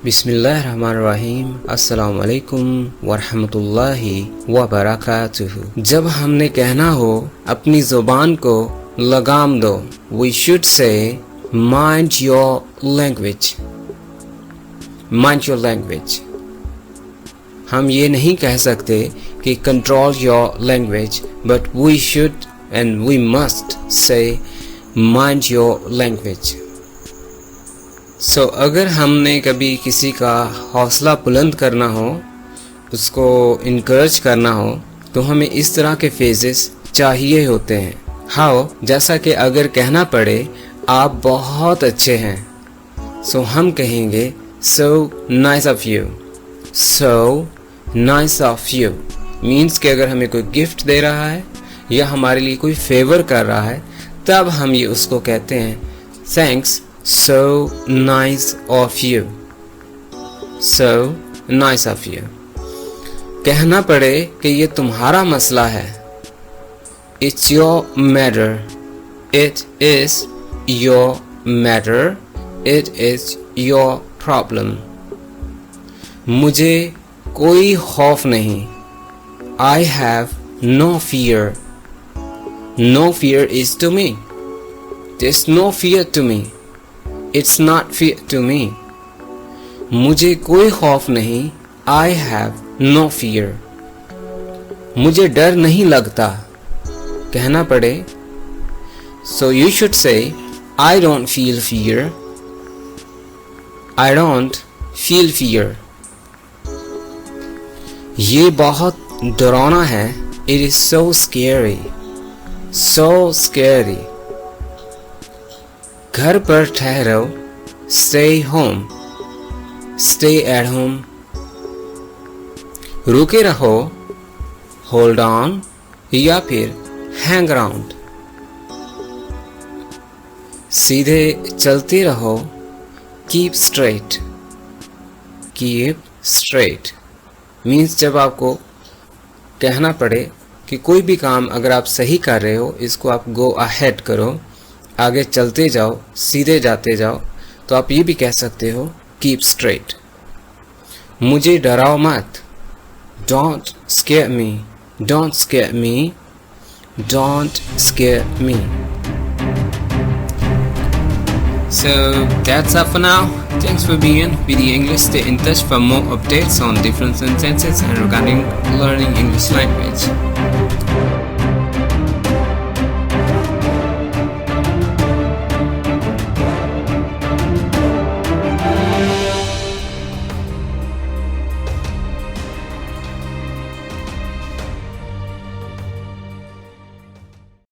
बिस्मिल्लाहिर्रहमानिर्रहीम। अस्सलाम वालेकुम वरहमतुल्लाहि वबरकातुहू। जब हमने कहना हो अपनी ज़ुबान को लगाम दो, we should say mind your language. Mind your language. हम ये नहीं कह सकते कि control your language, but we should and we must say mind your language. So अगर हमने कभी किसी का हौसला बुलंद करना हो, उसको इनकरेज करना हो, तो हमें इस तरह के फेजेस चाहिए होते हैं। हाउ, जैसा कि अगर कहना पड़े आप बहुत अच्छे हैं, सो हम कहेंगे so nice of you. So nice of you means कि अगर हमें कोई गिफ्ट दे रहा है या हमारे लिए कोई फेवर कर रहा है, तब हम ये उसको कहते हैं thanks, so nice of you, so nice of you। कहना पड़े कि ये तुम्हारा मसला है, it's your matter, it is your matter, it is your problem। मुझे कोई खौफ नहीं, I have no fear, no fear is to me, there's no fear to me, it's not fear to me। मुझे कोई खौफ नहीं, I have no fear। मुझे डर नहीं लगता। कहना पड़े so you should say I don't feel fear, I don't feel fear। ये बहुत डरावना है, it is so scary, so scary। घर पर ठहरो, stay home, stay at home। रुके रहो, hold on या फिर hang around। सीधे चलते रहो, keep straight, keep straight means जब आपको कहना पड़े कि कोई भी काम अगर आप सही कर रहे हो, इसको आप go ahead करो, आगे चलते जाओ, सीधे जाते जाओ, तो आप ये भी कह सकते हो कीप स्ट्रेट। मुझे डराओ मत, don't scare me, don't scare me, don't scare me. So that's all for now. Thanks for being with the English. Stay in touch for more updates on different sentences and regarding learning English language.